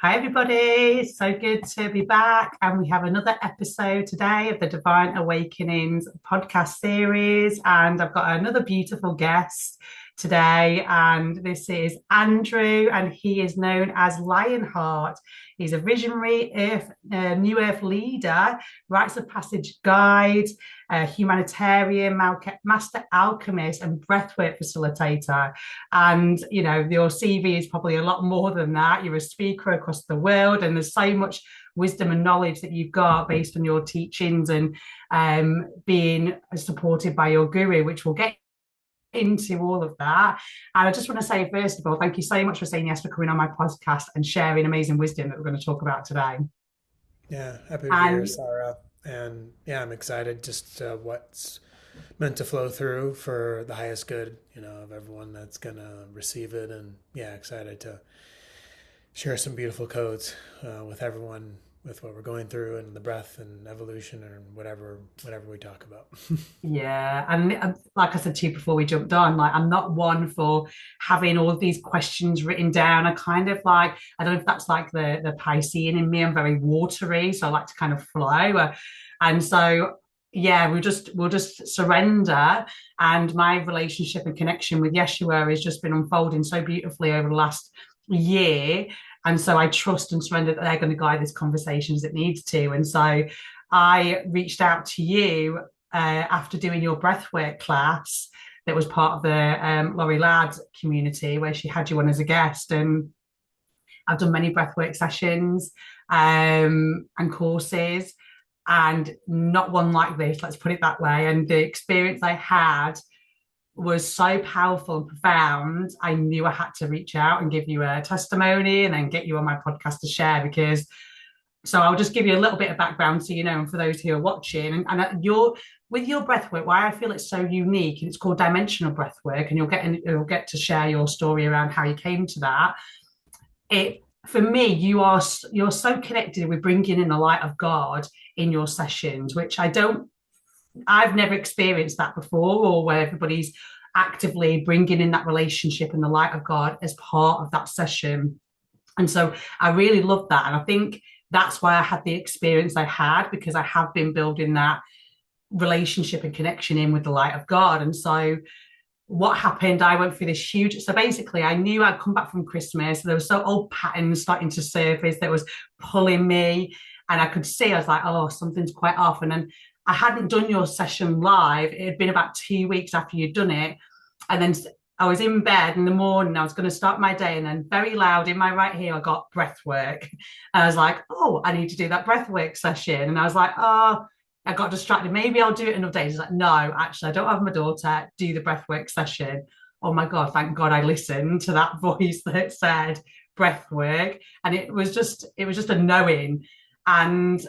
Hi, everybody. So good to be back. And we have another episode today of the Divine Awakenings podcast series. And I've got another beautiful guest today. And this is Andrew, and he is known as Lionheart. He's a visionary New Earth leader, rites of passage guide, a humanitarian, master alchemist, and breathwork facilitator. And, you know, your CV is probably a lot more than that. You're a speaker across the world, and there's so much wisdom and knowledge that you've got based on your teachings and being supported by your guru, which we'll get into all of that. And I just want to say, first of all, thank you so much for saying yes for coming on my podcast and sharing amazing wisdom that we're going to talk about today. Yeah, happy to be here, And Sarah. And yeah, I'm excited just what's meant to flow through for the highest good, of everyone that's gonna receive it. And yeah, excited to share some beautiful codes with everyone with what we're going through and the breath and evolution and whatever we talk about. yeah, and like I said to you before we jumped on, like I'm not one for having all of these questions written down. I kind of like, I don't know if that's like the Piscean in me. I'm very watery, so I like to kind of flow. And so yeah, we'll just surrender. And my relationship and connection with Yeshua has just been unfolding so beautifully over the last year. And so I trust and surrender that they're going to guide this conversation as it needs to. And so I reached out to you after doing your breathwork class that was part of the Laurie Ladd community where she had you on as a guest. And I've done many breathwork sessions and courses, and not one like this, let's put it that way. And the experience I had was so powerful and profound. I knew I had to reach out and give you a testimony and then get you on my podcast to share because so I'll just give you a little bit of background so you know, and for those who are watching, and your with your breath work, why I feel it's so unique, and it's called dimensional breath work, and you'll get to share your story around how you came to that. It for me, you're so connected with bringing in the light of God in your sessions, which I've never experienced that before, or where everybody's actively bringing in that relationship and the light of God as part of that session. And so I really love that. And I think that's why I had the experience I had, because I have been building that relationship and connection in with the light of God. And so what happened, I went through this huge, so basically I knew I'd come back from Christmas. There were so old patterns starting to surface that was pulling me. And I could see, I was like, oh, something's quite off. And then I hadn't done your session live. It had been about 2 weeks after you'd done it. And then I was in bed in the morning. I was going to start my day, and then very loud in my right ear, I got breath work. And I was like, oh, I need to do that breath work session. And I was like, oh, I got distracted. Maybe I'll do it another day. He's like, no, actually, I don't have my daughter. Do the breath work session. Oh my God, thank God I listened to that voice that said breath work. And it was just a knowing. And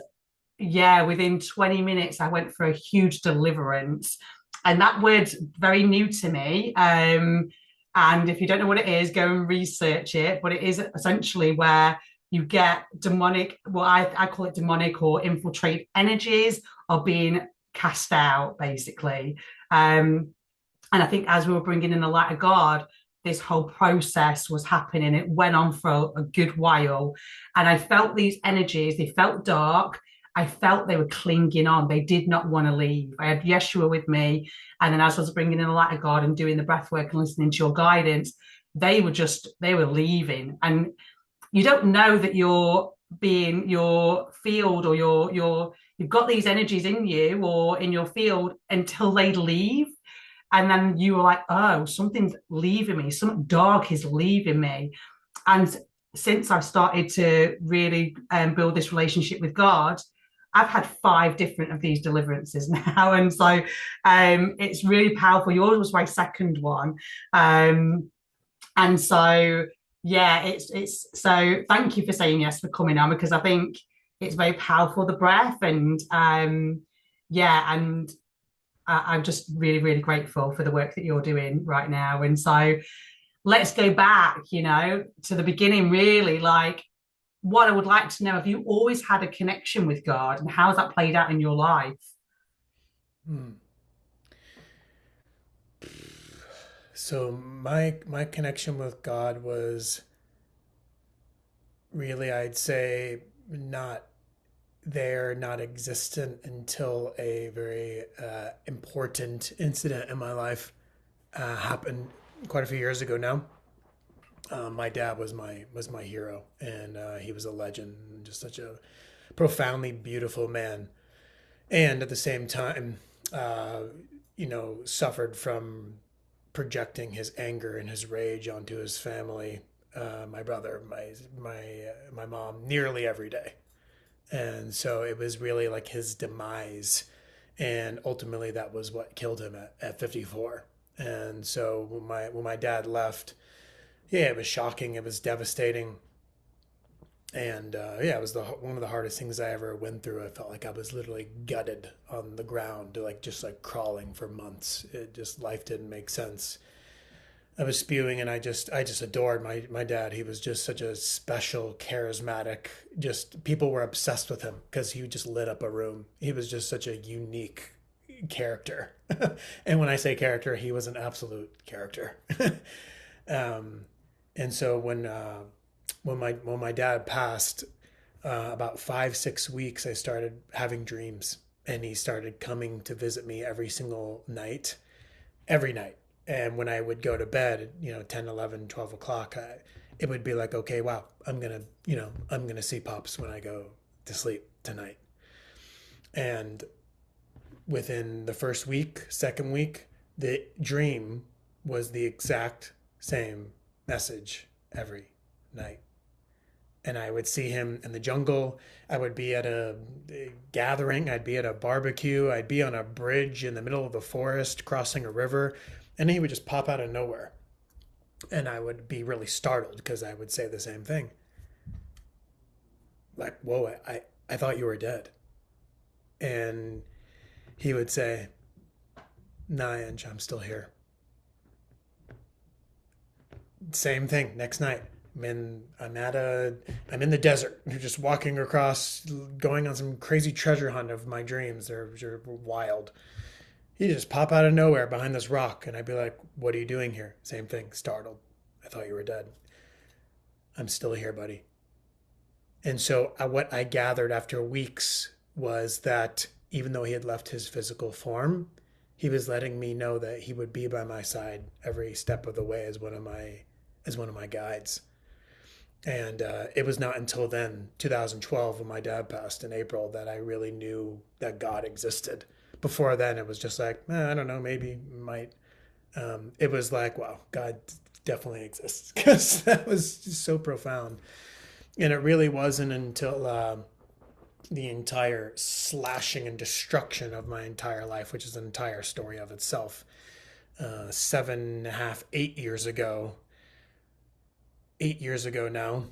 yeah, within 20 minutes, I went for a huge deliverance. And that word's very new to me. And if you don't know what it is, go and research it. But it is essentially where you get demonic, well, I call it demonic or infiltrate energies are being cast out, basically. And I think as we were bringing in the light of God, this whole process was happening. It went on for a good while. And I felt these energies, they felt dark. I felt they were clinging on. They did not want to leave. I had Yeshua with me. And then as I was bringing in the light of God and doing the breath work and listening to your guidance, they were leaving. And you don't know that you're being your field or you've got these energies in you or in your field until they leave. And then you were like, oh, something's leaving me, something dark is leaving me. And since I've started to really build this relationship with God, I've had 5 different of these deliverances now. And so it's really powerful. Yours was my second one. And so, yeah, it's so thank you for saying yes for coming on, because I think it's very powerful, the breath. And yeah, and I'm just really, really grateful for the work that you're doing right now. And so let's go back, to the beginning, really. Like, what I would like to know, have you always had a connection with God, and how has that played out in your life? Hmm. So my connection with God was really, I'd say not there, not existent until a very important incident in my life happened quite a few years ago now. My dad was my hero, and he was a legend, just such a profoundly beautiful man, and at the same time, uh, suffered from projecting his anger and his rage onto his family, my brother, my mom, nearly every day. And so it was really like his demise. And ultimately, that was what killed him at 54. And so when my dad left, yeah, it was shocking. It was devastating. And yeah, it was one of the hardest things I ever went through. I felt like I was literally gutted on the ground, like just like crawling for months. It just, life didn't make sense. I was spewing, and I just adored my dad. He was just such a special, charismatic. Just people were obsessed with him because he just lit up a room. He was just such a unique character. And when I say character, he was an absolute character. um, and so when my dad passed, about 5 6 weeks, I started having dreams, and he started coming to visit me every night. And when I would go to bed, 10, 11, 12 o'clock, it would be like, okay, wow, I'm gonna see Pops when I go to sleep tonight. And within the first week, second week, the dream was the exact same message every night. And I would see him in the jungle. I would be at a gathering. I'd be at a barbecue. I'd be on a bridge in the middle of the forest crossing a river. And he would just pop out of nowhere. And I would be really startled because I would say the same thing. Like, whoa, I thought you were dead. And he would say, nah, Ange, I'm still here. Same thing next night. I'm in the desert. You're just walking across, going on some crazy treasure hunt of my dreams. They're wild. He'd just pop out of nowhere behind this rock, and I'd be like, "What are you doing here?" Same thing, startled. I thought you were dead. I'm still here, buddy. And so what I gathered after weeks was that even though he had left his physical form, he was letting me know that he would be by my side every step of the way as one of my guides. And it was not until then, 2012, when my dad passed in April, that I really knew that God existed. Before then, it was just like, I don't know, maybe, might. It was like, wow, God definitely exists, because that was just so profound. And it really wasn't until the entire slashing and destruction of my entire life, which is an entire story of itself, 7.5, 8 years ago, 8 years ago now,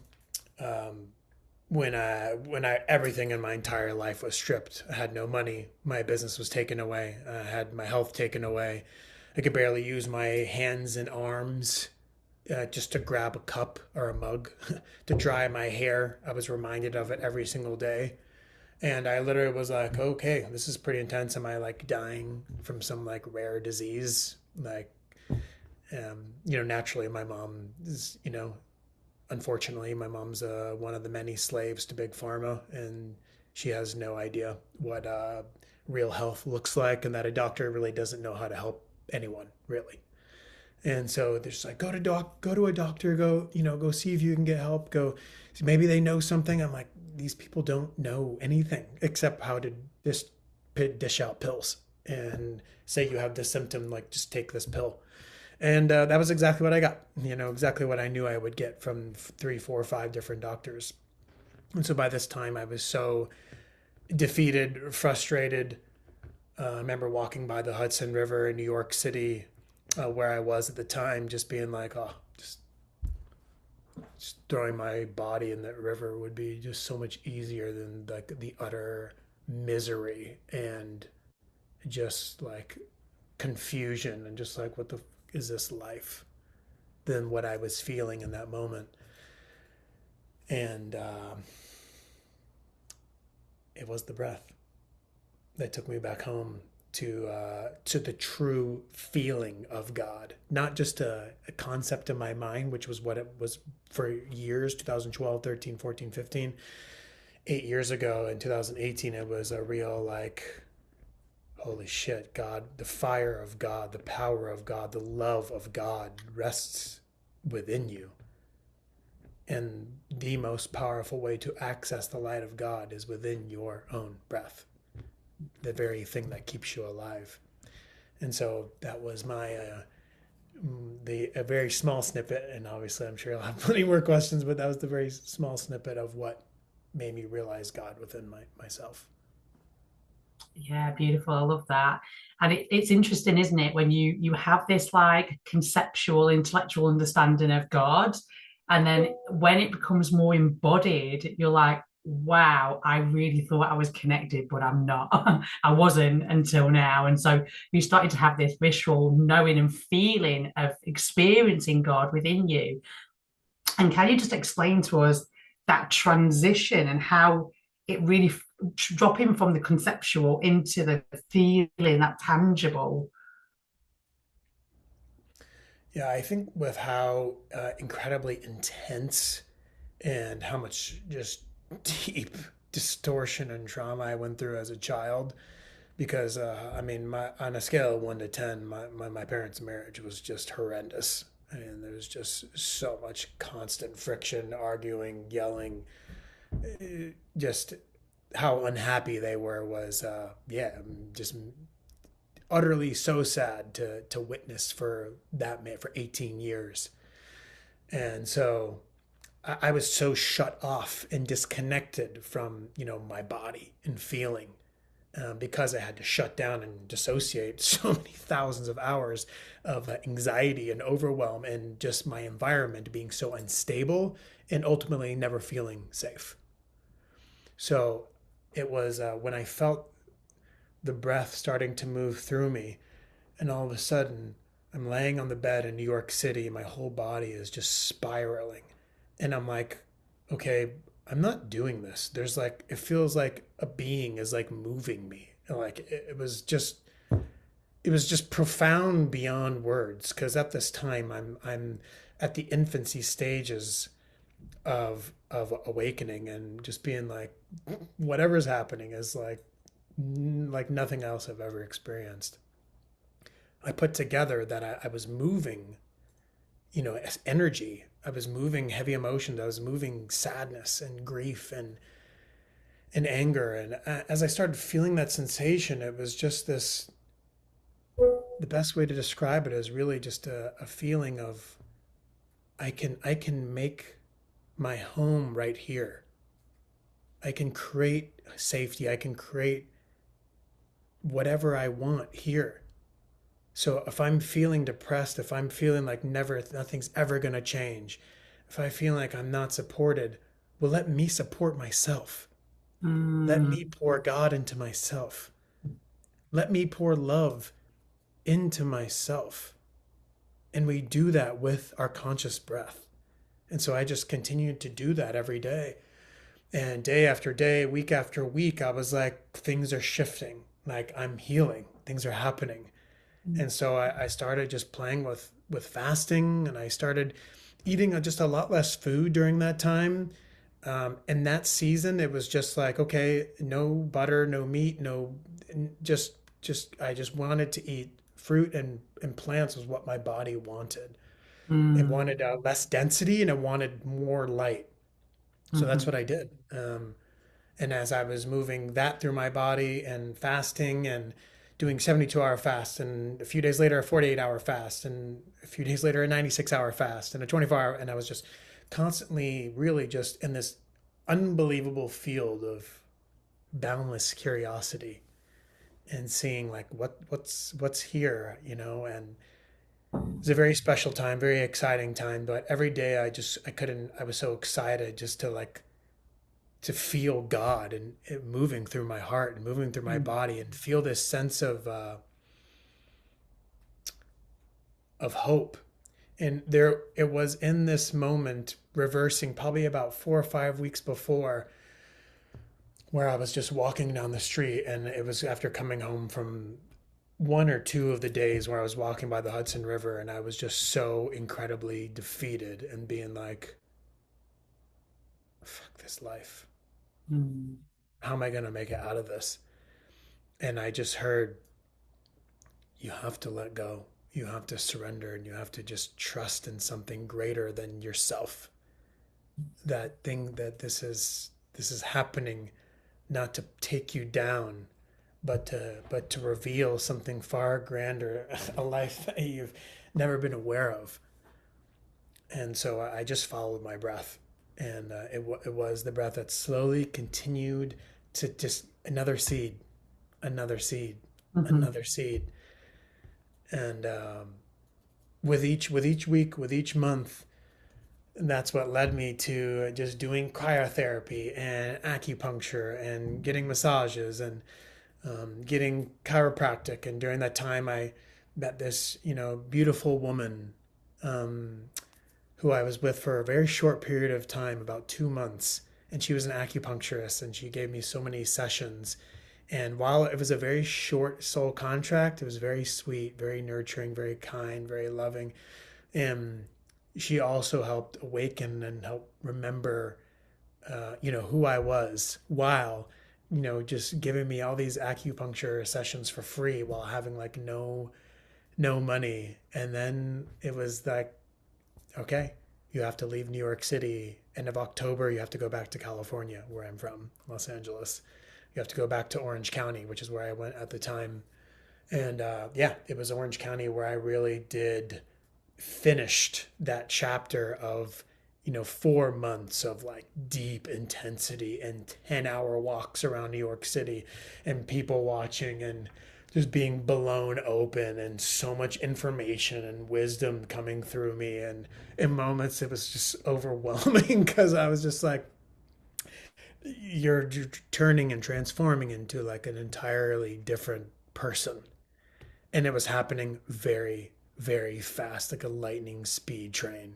when I everything in my entire life was stripped. I had no money. My business was taken away. I had my health taken away. I could barely use my hands and arms just to grab a cup or a mug to dry my hair. I was reminded of it every single day. And I literally was like, okay, this is pretty intense. Am I like dying from some like rare disease? Like, naturally my mom is, unfortunately, my mom's one of the many slaves to big pharma, and she has no idea what real health looks like, and that a doctor really doesn't know how to help anyone, really. And so they're just like, go to a doctor, go see if you can get help. Go, maybe they know something. I'm like, these people don't know anything except how to just dish out pills and say you have this symptom, like just take this pill. And that was exactly what I got, exactly what I knew I would get from 3, 4, 5 different doctors. And so by this time I was so defeated, frustrated. I remember walking by the Hudson River in New York City, where I was at the time, just being like, oh, just throwing my body in that river would be just so much easier than like the utter misery and just like confusion and just like, what the is this life, than what I was feeling in that moment. And it was the breath that took me back home to the true feeling of God, not just a concept in my mind, which was what it was for years, 2012, 13, 14, 15. 8 years ago in 2018, it was a real like, holy shit, God, the fire of God, the power of God, the love of God rests within you. And the most powerful way to access the light of God is within your own breath, the very thing that keeps you alive. And so that was my a very small snippet, and obviously I'm sure I'll have plenty more questions, but that was the very small snippet of what made me realize God within myself. Yeah, beautiful. I love that. And it's interesting, isn't it, when you have this like conceptual, intellectual understanding of God, and then when it becomes more embodied, you're like, wow, I really thought I was connected, but I'm not. I wasn't until now. And so you started to have this visceral knowing and feeling of experiencing God within you. And can you just explain to us that transition and how it really dropping from the conceptual into the feeling, that tangible? Yeah, I think with how incredibly intense and how much just deep distortion and trauma I went through as a child, because I mean, on a scale of 1 to 10, my parents' marriage was just horrendous. I mean, there was just so much constant friction, arguing, yelling, just how unhappy they were was, yeah, just utterly so sad to witness for that man for 18 years. And so I was so shut off and disconnected from, my body and feeling, because I had to shut down and dissociate so many thousands of hours of anxiety and overwhelm, and just my environment being so unstable and ultimately never feeling safe. So it was when I felt the breath starting to move through me, and all of a sudden I'm laying on the bed in New York City, and my whole body is just spiraling. And I'm like, okay, I'm not doing this. There's like, it feels like a being is like moving me. And like, it was just profound beyond words. Cause at this time I'm at the infancy stages of awakening, and just being like, whatever's happening is like nothing else I've ever experienced. I put together that I was moving, as energy. I was moving heavy emotions. I was moving sadness and grief and anger. And as I started feeling that sensation, it was just this. The best way to describe it is really just a feeling of I can make my home right here. I can create safety. I can create whatever I want here. So if I'm feeling depressed, if I'm feeling like nothing's ever going to change, if I feel like I'm not supported, well, let me support myself. Let Mm, me pour God into myself. Let me pour love into myself. And we do that with our conscious breath. And so I just continued to do that every day. And day after day, week after week, I was like, things are shifting. Like I'm healing. Things are happening. And so I started just playing with fasting, and I started eating just a lot less food during that time. In that season, it was just like, okay, no butter, no meat, no, just I just wanted to eat fruit and plants was what my body wanted. It mm, wanted less density, and it wanted more light. So that's mhm. what I did. And as I was moving that through my body and fasting and doing 72-hour fast, and a few days later a 48-hour fast, and a few days later a 96-hour fast, and a 24-hour, and I was just constantly really just in this unbelievable field of boundless curiosity, and seeing like what's here, and it was a very special time, very exciting time. But every day I was so excited just to like to feel God, and it moving through my heart and moving through my Mm. body, and feel this sense of hope. And there it was in this moment, reversing probably about 4 or 5 weeks before, where I was just walking down the street, and it was after coming home from one or two of the days where I was walking by the Hudson River and I was just so incredibly defeated and being like, fuck this life. Mm. How am I going to make it out of this? And I just heard, you have to let go. You have to surrender and you have to just trust in something greater than yourself. That thing that this is happening not to take you down, but to reveal something far grander, a life that you've never been aware of. And so I just followed my breath, and it was the breath that slowly continued to just another seed, another seed, Mhm. another seed, and with each week, with each month, that's what led me to just doing cryotherapy and acupuncture and getting massages and getting chiropractic. And during that time, I met this, beautiful woman um, who I was with for a very short period of time, about 2 months. And she was an acupuncturist, and she gave me so many sessions. And while it was a very short soul contract, it was very sweet, very nurturing, very kind, very loving. And she also helped awaken and help remember, who I was while, just giving me all these acupuncture sessions for free while having like no money. And then it was like, okay, you have to leave New York City. End of October, you have to go back to California, where I'm from, Los Angeles. You have to go back to Orange County, which is where I went at the time. And yeah, it was Orange County where I really did finished that chapter of 4 months of like deep intensity and 10-hour walks around New York City and people watching and just being blown open and so much information and wisdom coming through me. And in moments it was just overwhelming because I was just like, you're turning and transforming into like an entirely different person. And it was happening very, very fast, like a lightning speed train.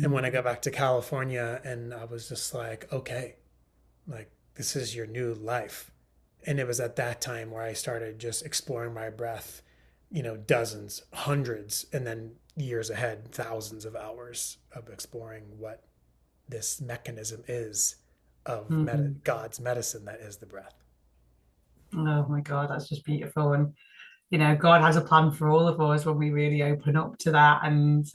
And when I got back to California, and I was just like, okay, like this is your new life. And it was at that time where I started just exploring my breath, dozens, hundreds, and then years ahead, thousands of hours of exploring what this mechanism is of Mhm. God's medicine that is the breath. Oh my God, that's just beautiful. And God has a plan for all of us when we really open up to that. And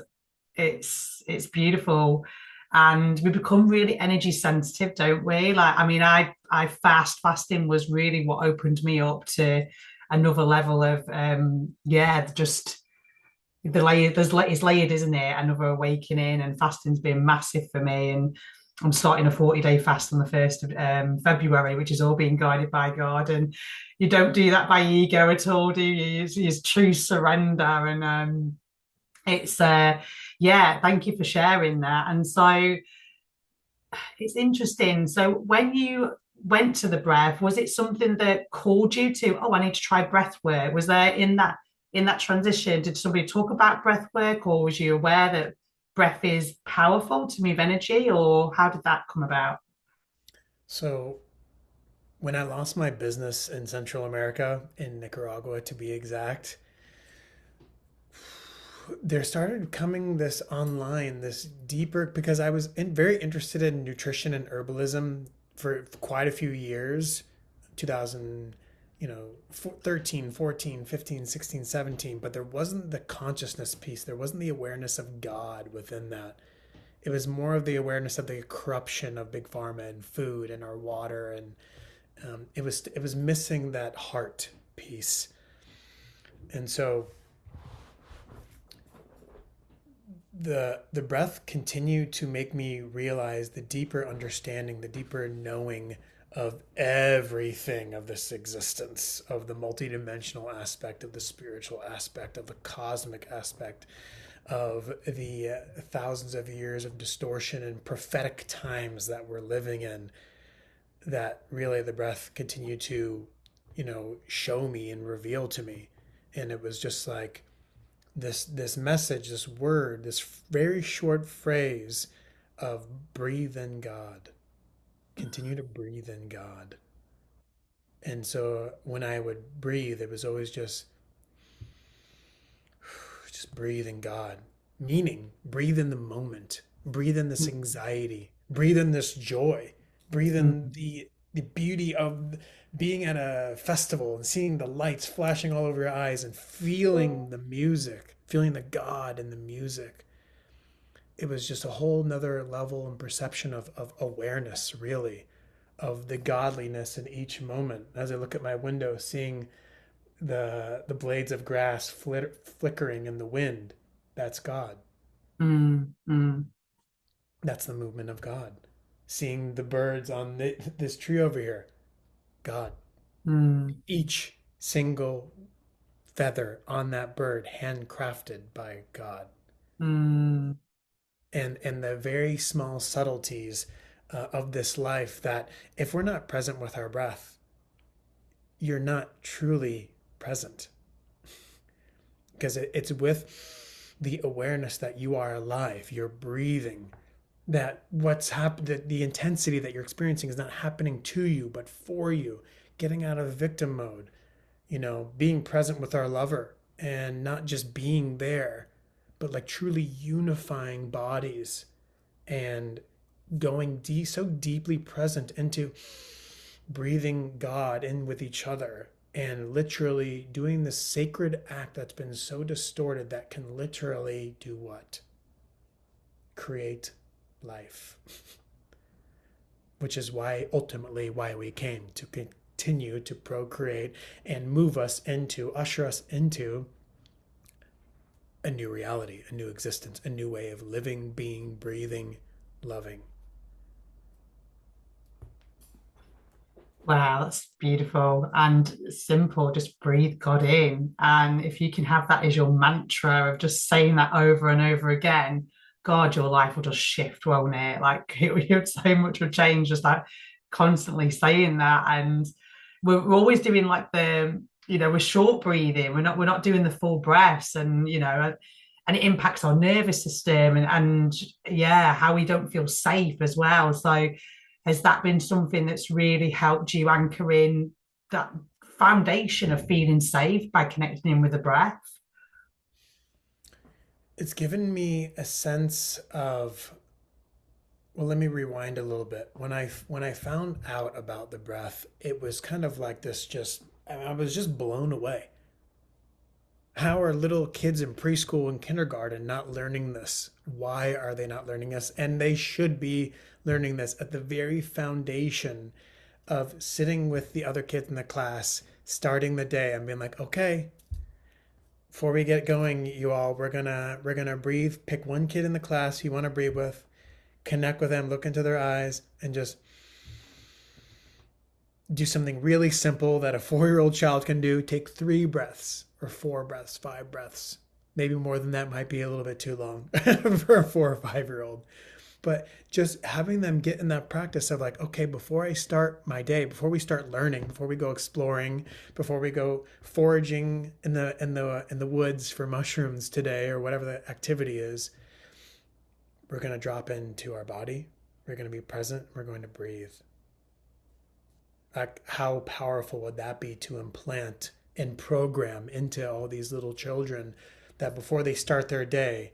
it's beautiful. And we become really energy sensitive, don't we? Like, I mean, I fasting was really what opened me up to another level of yeah, just the layer it's layered, isn't it? Another awakening, and fasting's been massive for me. And I'm starting a 40-day fast on the 1st of February, which is all being guided by God. And you don't do that by ego at all, do you? It's true surrender. And it's yeah, thank you for sharing that. And so it's interesting. So when you went to the breath, was it something that called you to, oh, I need to try breath work? Was there in that transition, did somebody talk about breath work, or was you aware that breath is powerful to move energy, or how did that come about? So when I lost my business in Central America, in Nicaragua to be exact, there started coming this online, this deeper, because I was very interested in nutrition and herbalism for quite a few years, 2000, 13, 14, 15, 16, 17, but there wasn't the consciousness piece. There wasn't the awareness of God within that. It was more of the awareness of the corruption of big pharma and food and our water, and it was missing that heart piece. And so the breath continued to make me realize the deeper understanding, the deeper knowing of everything of this existence, of the multidimensional aspect, of the spiritual aspect, of the cosmic aspect, of the thousands of years of distortion and prophetic times that we're living in. That really the breath continued to, show me and reveal to me. And it was just like, this message, this word, this very short phrase of breathe in God. Continue to breathe in God. And so when I would breathe, it was always just breathe in God. Meaning, breathe in the moment, breathe in this anxiety, breathe in this joy, breathe in the beauty of being at a festival and seeing the lights flashing all over your eyes and feeling the music, feeling the God in the music. It was just a whole nother level and perception of awareness, really, of the godliness in each moment. As I look at my window, seeing the blades of grass flickering in the wind, that's God. mm, mm, That's the movement of God. Seeing the birds on this tree over here, God. mm, Each single feather on that bird handcrafted by God. mm. And the very small subtleties of this life, that if we're not present with our breath, you're not truly present, because it's with the awareness that you are alive, you're breathing, that what's happened, that the intensity that you're experiencing is not happening to you but for you, getting out of victim mode, being present with our lover, and not just being there, but like truly unifying bodies, and going so deeply present into breathing God in with each other, and literally doing this sacred act that's been so distorted, that can literally do what? Create life. Which is why, ultimately, why we came, to continue to procreate and usher us into a new reality, a new existence, a new way of living, being, breathing, loving. Wow, that's beautiful and simple. Just breathe God in. And if you can have that as your mantra of just saying that over and over again, God, your life will just shift, won't it? Like so much will change just like constantly saying that. And we're always doing like we're short breathing. We're not doing the full breaths, and it impacts our nervous system and yeah, how we don't feel safe as well. So has that been something that's really helped you anchor in that foundation of feeling safe by connecting in with the breath? It's given me a sense of, well, let me rewind a little bit. When I found out about the breath, it was kind of like this, just I was just blown away. How are little kids in preschool and kindergarten not learning this? Why are they not learning this? And they should be learning this at the very foundation of sitting with the other kids in the class, starting the day and being like, okay, before we get going, you all, we're gonna breathe. Pick one kid in the class you want to breathe with, connect with them, look into their eyes, and just do something really simple that a 4-year-old child can do. Take 3 breaths or 4 breaths, 5 breaths. Maybe more than that might be a little bit too long for a 4 or 5-year-old. But just having them get in that practice of like, okay, before I start my day, before we start learning, before we go exploring, before we go foraging in the woods for mushrooms today, or whatever the activity is, we're going to drop into our body. We're going to be present. We're going to breathe. Like, how powerful would that be to implant and program into all these little children, that before they start their day,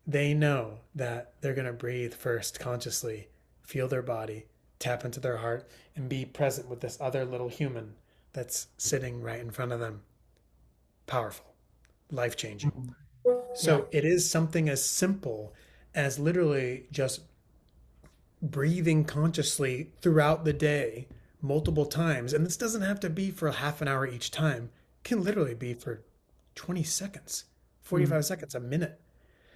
they know that they're going to breathe first consciously, feel their body, tap into their heart, and be present with this other little human that's sitting right in front of them. Powerful, life changing. Mm. Yeah. So it is something as simple as literally just breathing consciously throughout the day multiple times. And this doesn't have to be for half an hour each time, it can literally be for 20 seconds, Mm, 45 seconds, a minute.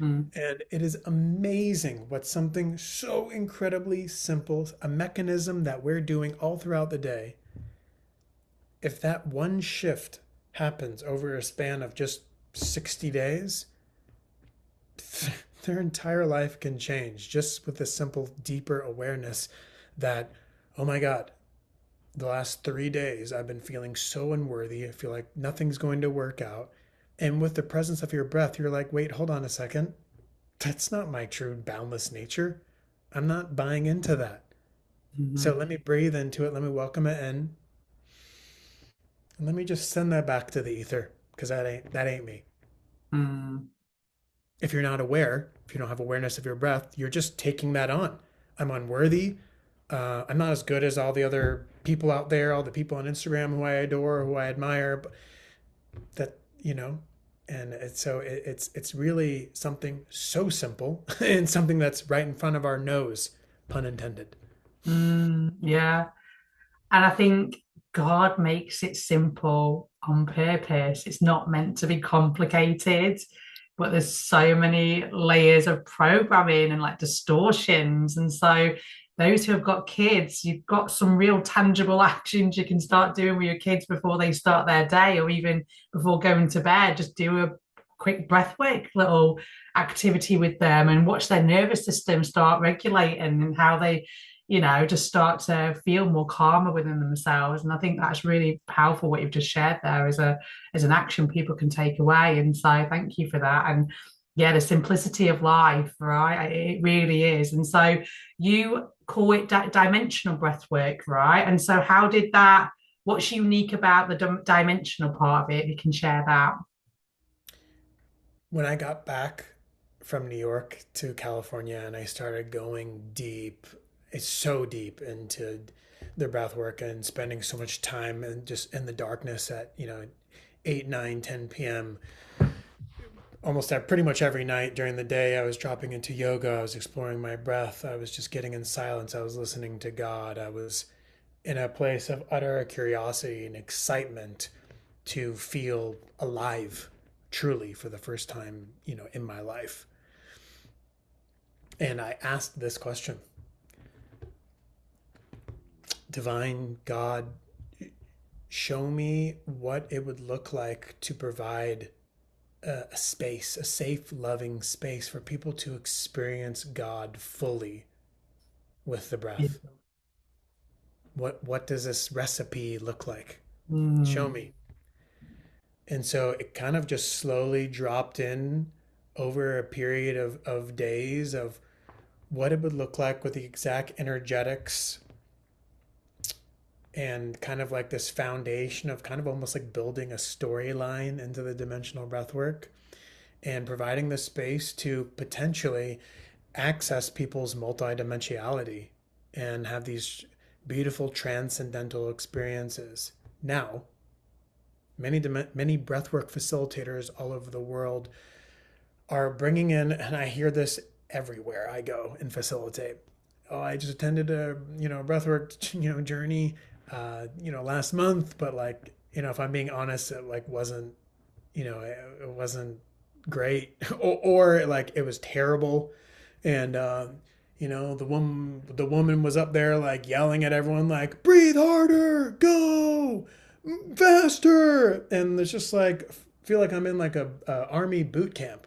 mm, And it is amazing what something so incredibly simple, a mechanism that we're doing all throughout the day, if that one shift happens over a span of just 60 days, their entire life can change just with a simple, deeper awareness that, oh my God, the last 3 days I've been feeling so unworthy. I feel like nothing's going to work out. And with the presence of your breath, you're like, wait, hold on a second. That's not my true boundless nature. I'm not buying into that. So mhm, let me breathe into it. Let me welcome it in. And let me just send that back to the ether because that ain't me. Mm, If you're not aware, if you don't have awareness of your breath, you're just taking that on. I'm unworthy. I'm not as good as all the other people out there, all the people on Instagram who I adore, who I admire. But that, and it's really something so simple and something that's right in front of our nose, pun intended. yeah. And I think God makes it simple on purpose. It's not meant to be complicated, but there's so many layers of programming and like distortions. And so, those who have got kids, you've got some real tangible actions you can start doing with your kids before they start their day or even before going to bed. Just do a quick breathwork little activity with them and watch their nervous system start regulating and how they just start to feel more calmer within themselves. And I think that's really powerful what you've just shared there as an action people can take away. And so thank you for that. And yeah, the simplicity of life, right? It really is. And so you call it dimensional breath work, right? And so how did that, what's unique about the dimensional part of it? If you can share that. When I got back from New York to California and I started going deep, it's so deep into the breath work and spending so much time and just in the darkness at, 8, 9, 10 p.m. Almost at pretty much every night during the day, I was dropping into yoga. I was exploring my breath. I was just getting in silence. I was listening to God. I was in a place of utter curiosity and excitement to feel alive truly for the first time, in my life. And I asked this question: Divine God, show me what it would look like to provide a space, a safe, loving space for people to experience God fully with the breath. What does this recipe look like? Show Mm, me. And so it kind of just slowly dropped in over a period of days of what it would look like with the exact energetics and kind of like this foundation of kind of almost like building a storyline into the dimensional breathwork and providing the space to potentially access people's multidimensionality and have these beautiful transcendental experiences. Now, many breathwork facilitators all over the world are bringing in, and I hear this everywhere I go and facilitate. Oh, I just attended a breathwork journey last month, but like if I'm being honest, it like wasn't it wasn't great or like it was terrible, and the woman was up there like yelling at everyone like breathe harder, go faster, and it's just like feel like I'm in like a army boot camp,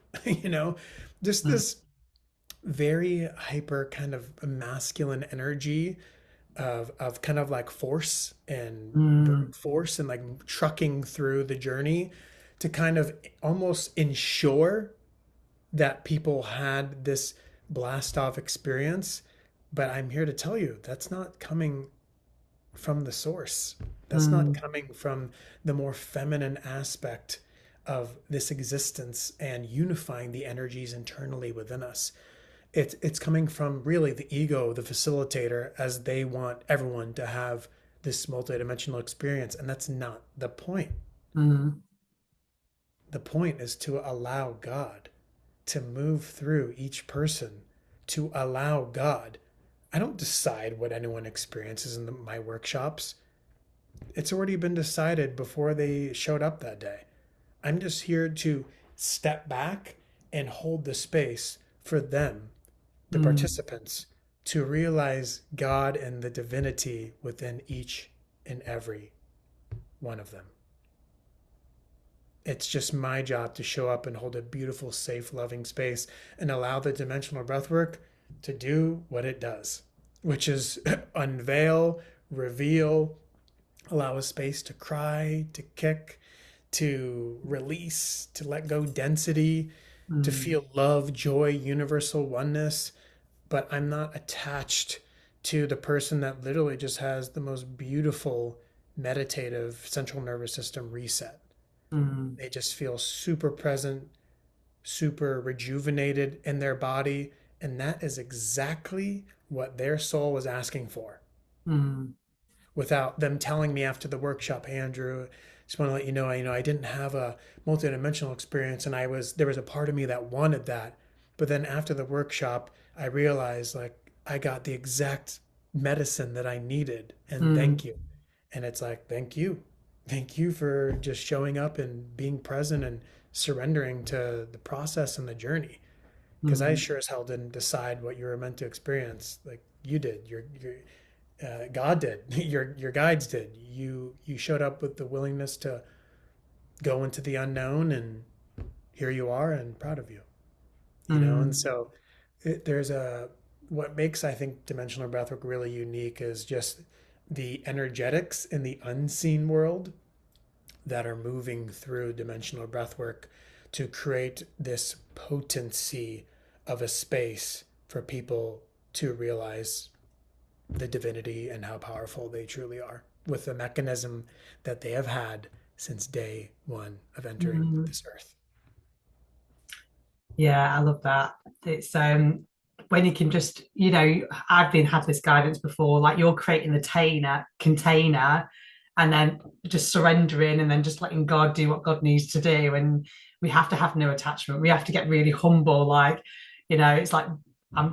just mm, this very hyper kind of masculine energy of kind of like force and mm, brute force and like trucking through the journey to kind of almost ensure that people had this blast off experience. But I'm here to tell you that's not coming from the source. That's not mm, coming from the more feminine aspect of this existence and unifying the energies internally within us. It's coming from really the ego, the facilitator, as they want everyone to have this multidimensional experience. And that's not the point. mm, The point is to allow God to move through each person, to allow God. I don't decide what anyone experiences in my workshops. It's already been decided before they showed up that day. I'm just here to step back and hold the space for them, the mm. participants, to realize God and the divinity within each and every one of them. It's just my job to show up and hold a beautiful, safe, loving space and allow the dimensional breathwork to do what it does, which is unveil, reveal, allow a space to cry, to kick, to release, to let go density, to Mm, feel love, joy, universal oneness. But I'm not attached to the person that literally just has the most beautiful meditative central nervous system reset. Mm, They just feel super present, super rejuvenated in their body. And that is exactly what their soul was asking for, mm, without them telling me after the workshop, hey, Andrew, just want to let you know, I didn't have a multidimensional experience, and there was a part of me that wanted that. But then after the workshop, I realized like I got the exact medicine that I needed, and mm, thank you. And it's like, thank you. Thank you for just showing up and being present and surrendering to the process and the journey. Because I mm, sure as hell didn't decide what you were meant to experience. Like you did. God did. Your guides did. You showed up with the willingness to go into the unknown, and here you are, and proud of you. You know, and mm, so there's a what makes, I think, dimensional breathwork really unique is just the energetics in the unseen world that are moving through dimensional breathwork to create this potency of a space for people to realize the divinity and how powerful they truly are with the mechanism that they have had since day one of entering mm. this earth. Yeah, I love that. It's when you can just, I've been had this guidance before, like you're creating the container and then just surrendering and then just letting God do what God needs to do. And we have to have no attachment. We have to get really humble. Like, it's like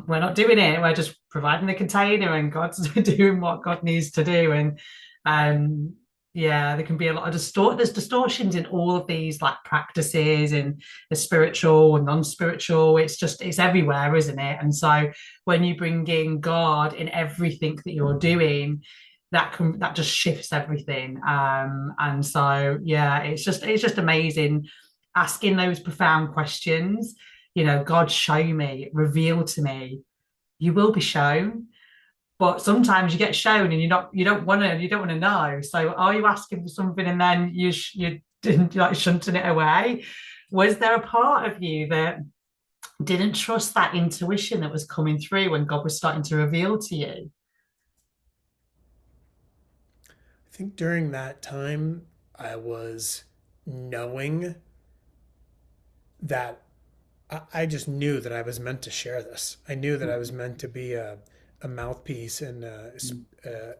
we're not doing it. We're just providing the container and God's doing what God needs to do. And um yeah, there can be a lot of there's distortions in all of these like practices and the spiritual and non-spiritual. It's everywhere, isn't it? And so when you bring in God in everything that you're doing, that just shifts everything. And so yeah, it's just amazing asking those profound questions. God, show me, reveal to me. You will be shown, but sometimes you get shown and you don't want to know. So are you asking for something and then you didn't, like, shunting it away? Was there a part of you that didn't trust that intuition that was coming through when God was starting to reveal to you? I think during that time, I was knowing that I just knew that I was meant to share this. I knew that I was meant to be a mouthpiece and a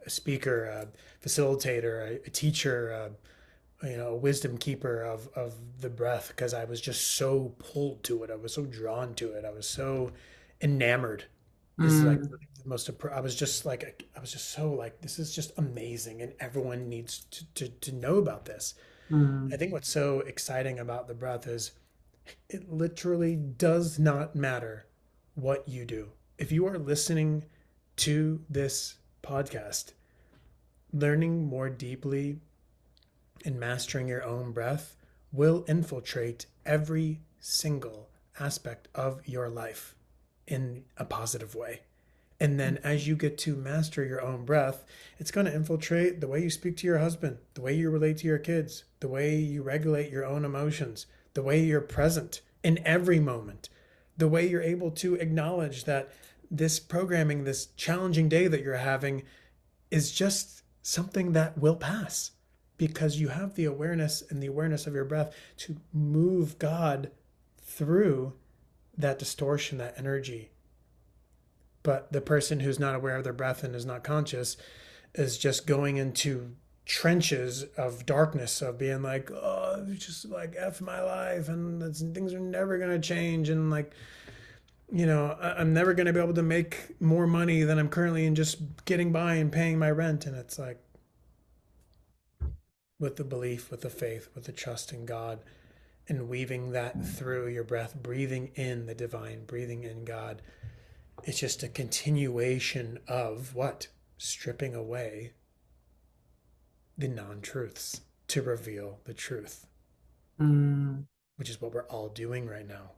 speaker, a facilitator, a teacher, a wisdom keeper of the breath, because I was just so pulled to it. I was so drawn to it. I was so enamored. Is like Mm, the most. I was just like I was just so like this is just amazing, and everyone needs to know about this. I mm, think what's so exciting about the breath is it literally does not matter what you do. If you are listening to this podcast, learning more deeply and mastering your own breath will infiltrate every single aspect of your life in a positive way. And then as you get to master your own breath, it's going to infiltrate the way you speak to your husband, the way you relate to your kids, the way you regulate your own emotions, the way you're present in every moment, the way you're able to acknowledge that this programming, this challenging day that you're having is just something that will pass because you have the awareness and the awareness of your breath to move God through that distortion, that energy. But the person who's not aware of their breath and is not conscious is just going into trenches of darkness of being like, oh, just like F my life and things are never going to change. And like, I'm never going to be able to make more money than I'm currently in just getting by and paying my rent. And it's like, with the belief, with the faith, with the trust in God, and weaving that through your breath, breathing in the divine, breathing in God. It's just a continuation of what? Stripping away the non truths to reveal the truth, mm, which is what we're all doing right now.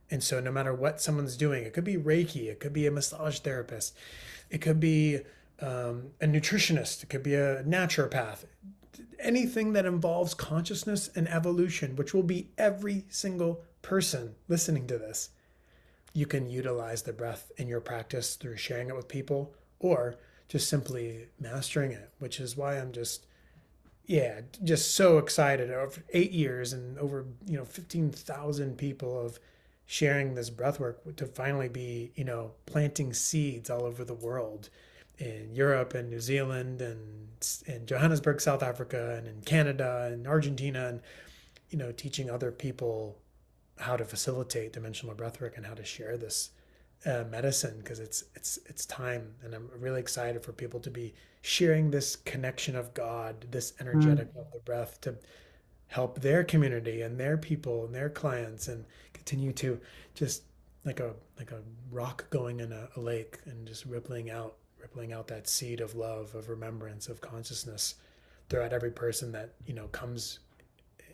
And so, no matter what someone's doing, it could be Reiki, it could be a massage therapist, it could be a nutritionist, it could be a naturopath, anything that involves consciousness and evolution, which will be every single person listening to this. You can utilize the breath in your practice through sharing it with people or just simply mastering it, which is why I'm just yeah, just so excited over 8 years and over 15,000 people of sharing this breathwork to finally be planting seeds all over the world, in Europe and New Zealand and in Johannesburg, South Africa, and in Canada and Argentina, and teaching other people how to facilitate dimensional breathwork and how to share this medicine, because it's time, and I'm really excited for people to be sharing this connection of God, this energetic Mm. of the breath, to help their community and their people and their clients, and continue to just like a rock going in a lake and just rippling out that seed of love, of remembrance, of consciousness throughout every person that comes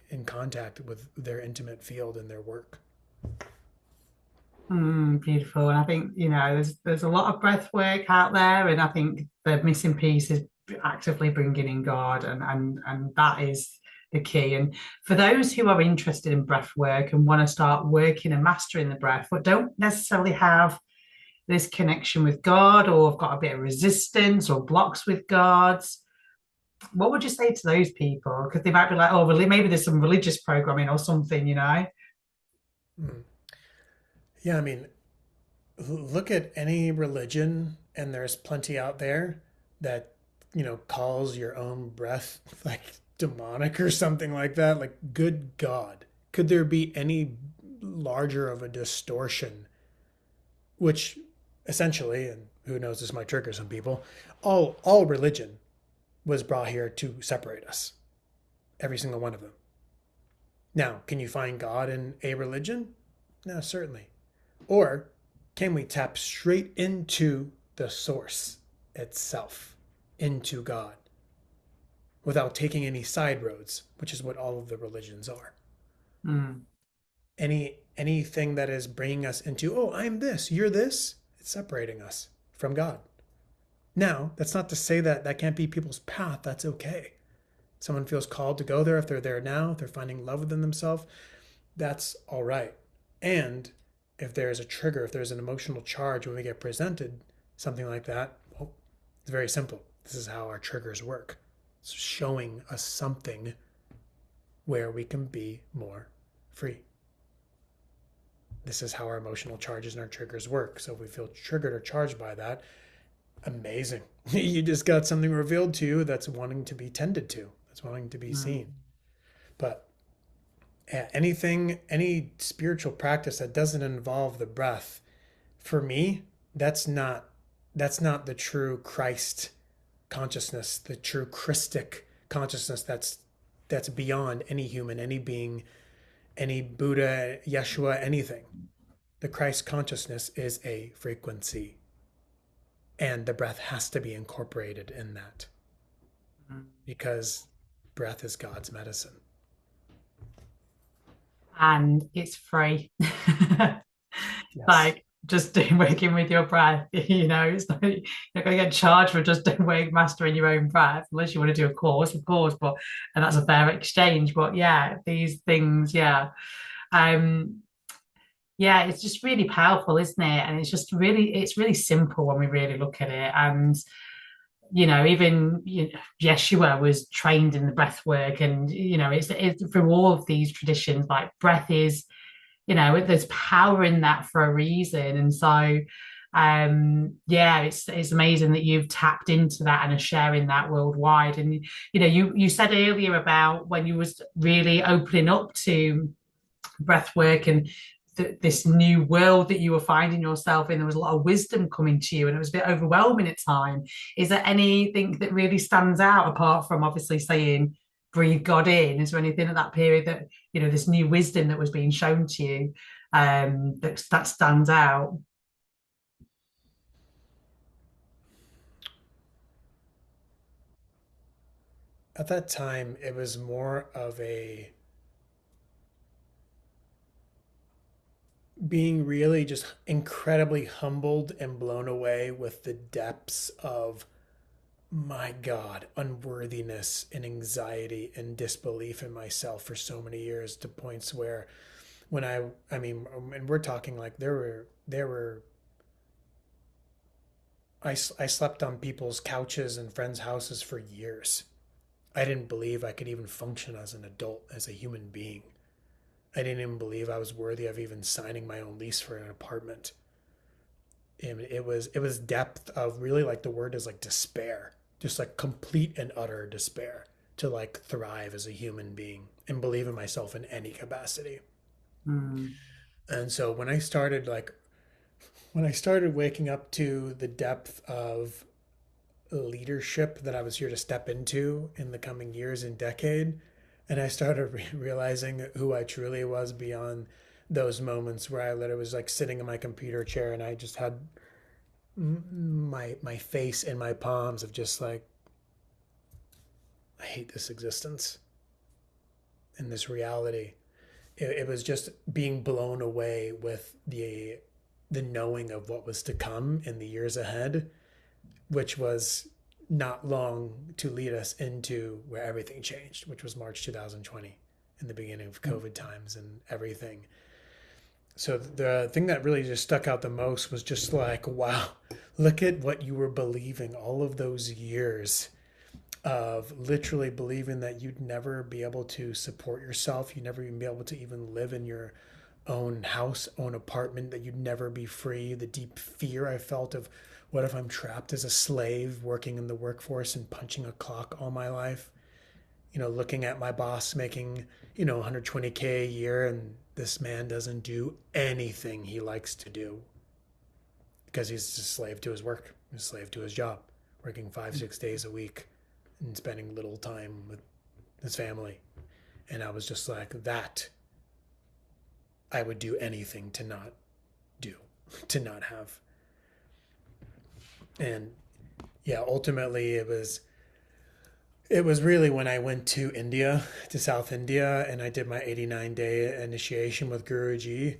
in contact with their intimate field and their work. Beautiful. And I think, there's a lot of breath work out there, and I think the missing piece is actively bringing in God, and that is the key. And for those who are interested in breath work and want to start working and mastering the breath, but don't necessarily have this connection with God, or have got a bit of resistance or blocks with God's, what would you say to those people? Because they might be like, oh, well, maybe there's some religious programming or something. Mm. Yeah, I mean, look at any religion, and there's plenty out there that calls your own breath like demonic or something like that. Like, good God, could there be any larger of a distortion? Which essentially, and who knows, this might trigger some people, all religion was brought here to separate us, every single one of them. Now, can you find God in a religion? No, certainly. Or can we tap straight into the source itself, into God, without taking any side roads, which is what all of the religions are? Mm. Anything that is bringing us into, oh, I'm this, you're this, it's separating us from God. Now, that's not to say that that can't be people's path. That's okay. Someone feels called to go there, if they're there now, if they're finding love within themselves, that's all right. And if there's a trigger, if there's an emotional charge when we get presented something like that, well, it's very simple. This is how our triggers work. It's showing us something where we can be more free. This is how our emotional charges and our triggers work. So if we feel triggered or charged by that, amazing. You just got something revealed to you that's wanting to be tended to, that's wanting to be Mm. seen. But anything, any spiritual practice that doesn't involve the breath, for me, that's not the true Christ consciousness, the true Christic consciousness that's beyond any human, any being, any Buddha, Yeshua, anything. The Christ consciousness is a frequency, and the breath has to be incorporated in that, because breath is God's medicine. And it's free. Yes. Like, just doing working with your breath, it's not, you're not going to get charged for just doing mastering your own breath, unless you want to do a course, of course, but and that's a fair exchange. But yeah, these things, yeah. Um, yeah, it's just really powerful, isn't it? And it's really simple when we really look at it. And even Yeshua was trained in the breath work, and it's through all of these traditions, like breath is, there's power in that for a reason. And so yeah, it's amazing that you've tapped into that and are sharing that worldwide. And you said earlier about when you was really opening up to breath work and this new world that you were finding yourself in, there was a lot of wisdom coming to you and it was a bit overwhelming at time. Is there anything that really stands out, apart from obviously saying breathe God in? Is there anything at that period that this new wisdom that was being shown to you, that stands out? At that time, it was more of a being really just incredibly humbled and blown away with the depths of, my God, unworthiness and anxiety and disbelief in myself for so many years, to points where when I mean, and we're talking like I slept on people's couches and friends' houses for years. I didn't believe I could even function as an adult, as a human being. I didn't even believe I was worthy of even signing my own lease for an apartment. And it was depth of, really, like, the word is like despair, just like complete and utter despair, to like thrive as a human being and believe in myself in any capacity. Mm. And so when I started waking up to the depth of leadership that I was here to step into in the coming years and decade, and I started realizing who I truly was beyond those moments where I literally was like sitting in my computer chair and I just had my face in my palms of just like, I hate this existence and this reality. It was just being blown away with the knowing of what was to come in the years ahead, which was not long to lead us into where everything changed, which was March 2020, in the beginning of COVID times and everything. So the thing that really just stuck out the most was just like, wow, look at what you were believing all of those years, of literally believing that you'd never be able to support yourself, you'd never even be able to even live in your own house, own apartment, that you'd never be free. The deep fear I felt of, what if I'm trapped as a slave working in the workforce and punching a clock all my life? Looking at my boss making, 120K a year, and this man doesn't do anything he likes to do because he's a slave to his work, a slave to his job, working 5-6 days a week and spending little time with his family. And I was just like, that I would do anything to not do, to not have. And yeah, ultimately it was really when I went to India, to South India, and I did my 89-day initiation with Guruji,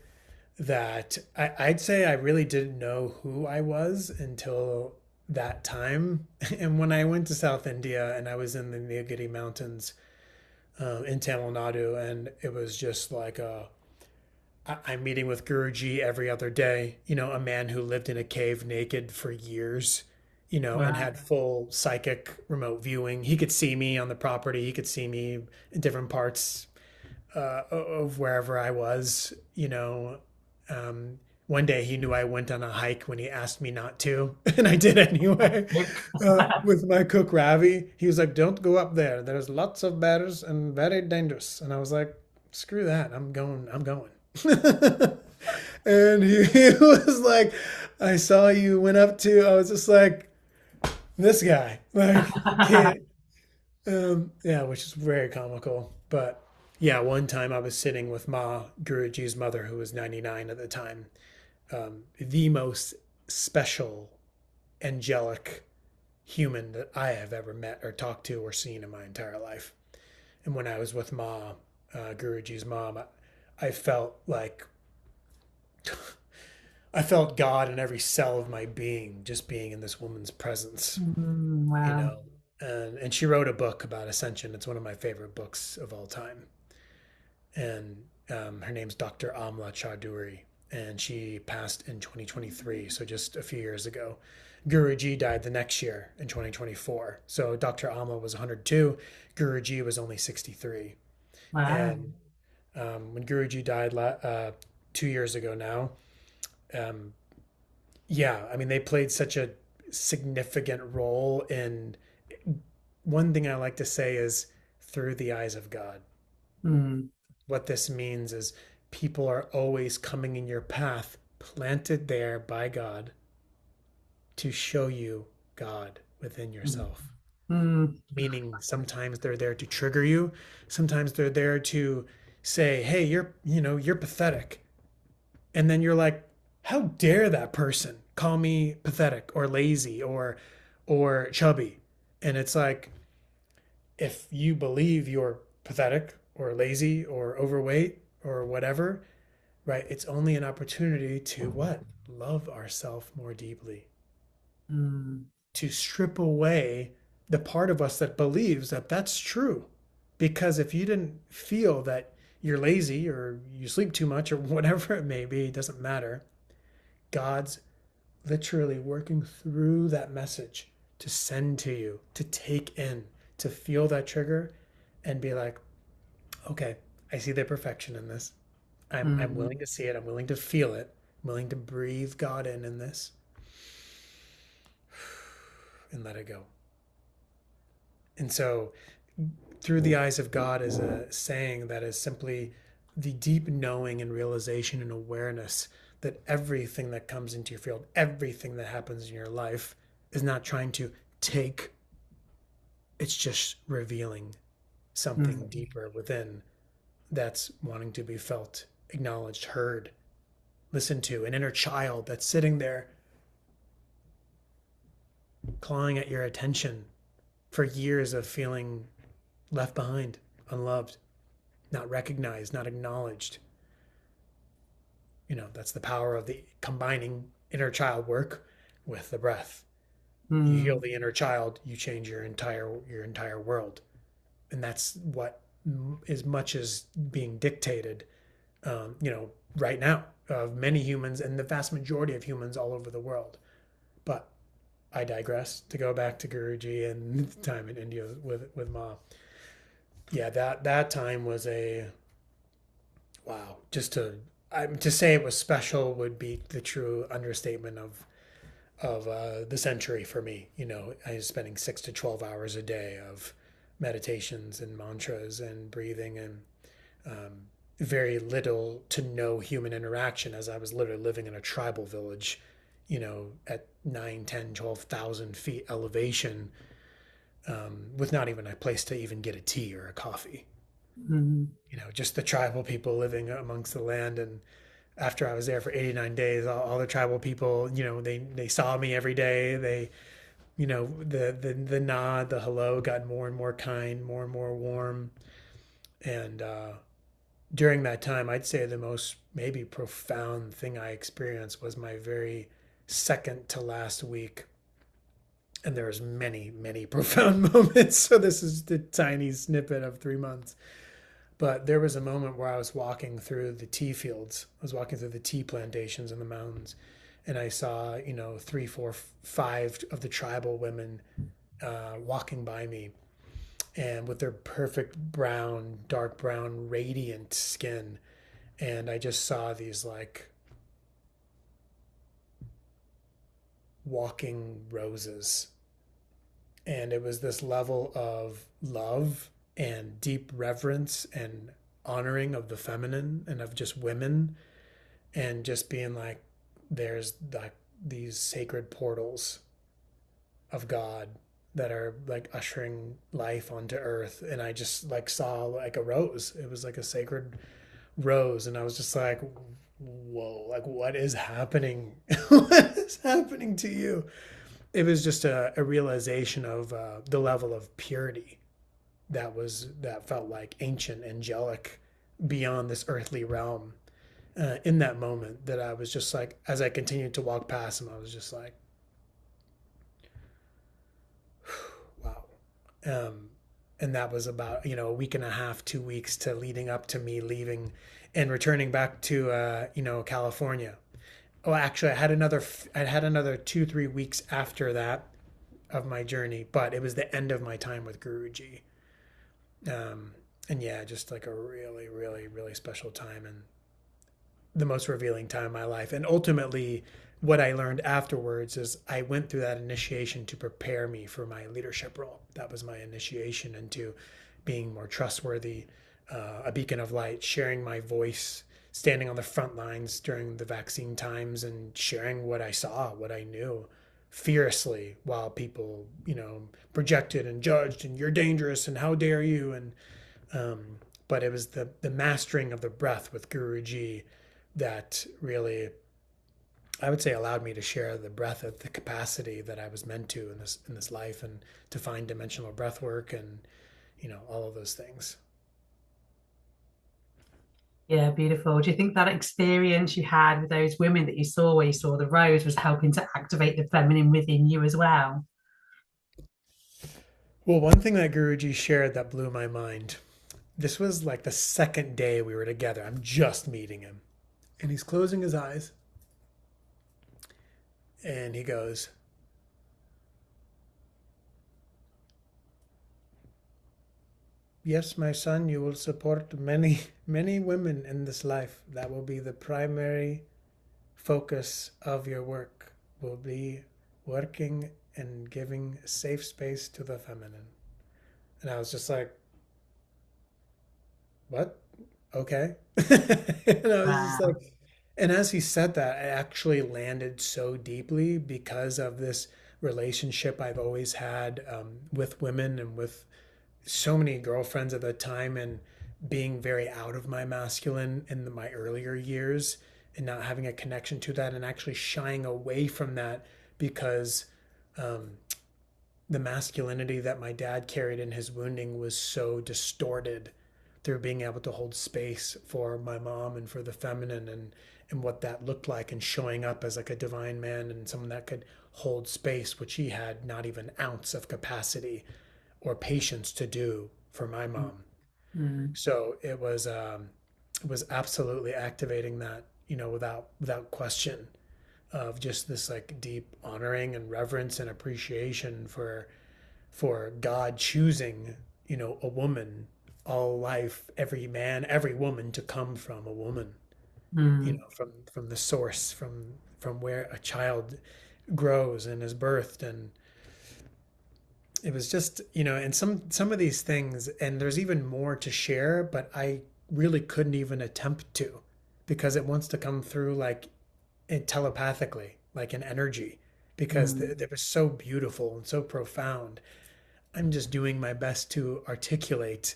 that I'd say I really didn't know who I was until that time. And when I went to South India and I was in the Nilgiri Mountains in Tamil Nadu, and it was just like I'm meeting with Guruji every other day, a man who lived in a cave naked for years, and Wow. had full psychic remote viewing. He could see me on the property. He could see me in different parts of wherever I was. Um, One day he knew I went on a hike when he asked me not to, and I did anyway. With my cook Ravi, he was like, "Don't go up there. There's lots of bears and very dangerous." And I was like, "Screw that. I'm going. I'm going." And he was like, "I saw you went up to." I was just like, "This guy, like, can't." Yeah, which is very comical. But yeah, one time I was sitting with Ma, Guruji's mother, who was 99 at the time, the most special, angelic human that I have ever met or talked to or seen in my entire life. And when I was with Ma, Guruji's mom, I felt like I felt God in every cell of my being, just being in this woman's presence, you Wow. know. And she wrote a book about ascension. It's one of my favorite books of all time. And her name's Dr. Amla Chaudhuri, and she passed in 2023, so just a few years ago. Guruji died the next year in 2024. So Dr. Amla was 102, Guruji was only 63. Wow. And when Guruji died 2 years ago now, um, yeah, I mean, they played such a significant role in, one thing I like to say is, through the eyes of God. Mm. What this means is, people are always coming in your path, planted there by God to show you God within Mm. yourself. Mm. Meaning, sometimes they're there to trigger you, sometimes they're there to say, "Hey, you're pathetic." And then you're like, "How dare that person call me pathetic or lazy or chubby?" And it's like, if you believe you're pathetic or lazy or overweight or whatever, right? It's only an opportunity to what? Love ourselves more deeply, Mm. to strip away the part of us that believes that that's true. Because if you didn't feel that you're lazy or you sleep too much or whatever it may be, it doesn't matter. God's literally working through that message to send to you, to take in, to feel that trigger and be like, okay, I see the perfection in this. I'm Mm. willing to see it. I'm willing to feel it. I'm willing to breathe God in this and let it go. And so, through the eyes of God is a saying that is simply the deep knowing and realization and awareness that everything that comes into your field, everything that happens in your life is not trying to take, it's just revealing something Mm. deeper within that's wanting to be felt, acknowledged, heard, listened to, an inner child that's sitting there clawing at your attention for years of feeling left behind, unloved, not recognized, not acknowledged. That's the power of the combining inner child work with the breath. You heal Mm. the inner child, you change your entire world. And that's what as much as being dictated, right now of many humans and the vast majority of humans all over the world. But I digress to go back to Guruji and time in India with Ma. Yeah, that time was a wow. To say it was special would be the true understatement of the century for me. I was spending 6 to 12 hours a day of meditations and mantras and breathing and very little to no human interaction as I was literally living in a tribal village, at 9, 10, 12,000 feet elevation, with not even a place to even get a tea or a coffee. Mm. Just the tribal people living amongst the land. And after I was there for 89 days, all the tribal people, they saw me every day. They, the nod, the hello got more and more kind, more and more warm. And during that time, I'd say the most maybe profound thing I experienced was my very second to last week. And there's many, many profound moments. So this is the tiny snippet of 3 months. But there was a moment where I was walking through the tea fields. I was walking through the tea plantations in the mountains, and I saw, 3, 4, 5 of the tribal women walking by me, and with their perfect brown, dark brown, radiant skin, and I just saw these like walking roses, and it was this level of love and deep reverence and honoring of the feminine and of just women, and just being like, there's like these sacred portals of God that are like ushering life onto earth. And I just like saw like a rose. It was like a sacred rose. And I was just like, whoa, like what is happening? What is happening to you? It was just a realization of the level of purity that felt like ancient, angelic, beyond this earthly realm. In that moment, that I was just like, as I continued to walk past him, I was just like, wow. And that was about, a week and a half, 2 weeks to leading up to me leaving and returning back to, California. Oh, actually, I had another 2, 3 weeks after that of my journey, but it was the end of my time with Guruji. And yeah, just like a really, really, really special time and the most revealing time in my life. And ultimately, what I learned afterwards is I went through that initiation to prepare me for my leadership role. That was my initiation into being more trustworthy, a beacon of light, sharing my voice, standing on the front lines during the vaccine times and sharing what I saw, what I knew fiercely, while people, projected and judged and you're dangerous and how dare you. And but it was the mastering of the breath with Guruji that really, I would say, allowed me to share the breath at the capacity that I was meant to in this life, and to find dimensional breath work and all of those things. Yeah, beautiful. Do you think that experience you had with those women that you saw, where you saw the rose, was helping to activate the feminine within you as well? Well, one thing that Guruji shared that blew my mind. This was like the second day we were together. I'm just meeting him, and he's closing his eyes, and he goes, yes, my son, you will support many, many women in this life. That will be the primary focus of your work, will be working and giving safe space to the feminine. And I was just like, what? Okay. And I was just Wow. like, and as he said that, it actually landed so deeply because of this relationship I've always had with women and with so many girlfriends at the time, and being very out of my masculine in my earlier years and not having a connection to that and actually shying away from that because um, the masculinity that my dad carried in his wounding was so distorted through being able to hold space for my mom and for the feminine, and what that looked like, and showing up as like a divine man and someone that could hold space, which he had not even an ounce of capacity or patience to do for my mom. Mm, So it was absolutely activating that, without question, of just this like deep honoring and reverence and appreciation for God choosing, a woman, all life, every man, every woman to come from a woman, mm, from the source, from where a child grows and is birthed. And it was just, and some of these things, and there's even more to share, but I really couldn't even attempt to, because it wants to come through like telepathically, like an energy, because mm, it was so beautiful and so profound. I'm just doing my best to articulate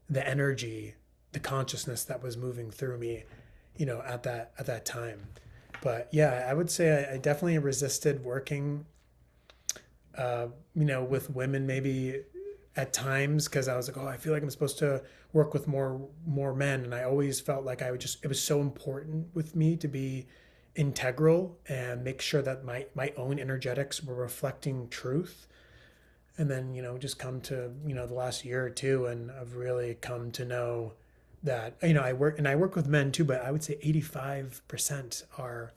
the energy, the consciousness that was moving through me, at that time. But yeah, I would say I definitely resisted working, with women maybe at times, because I was like, oh, I feel like I'm supposed to work with more men, and I always felt like it was so important with me to be integral and make sure that my own energetics were reflecting truth. And then, just come to, the last year or two, and I've really come to know that, I work with men too, but I would say 85%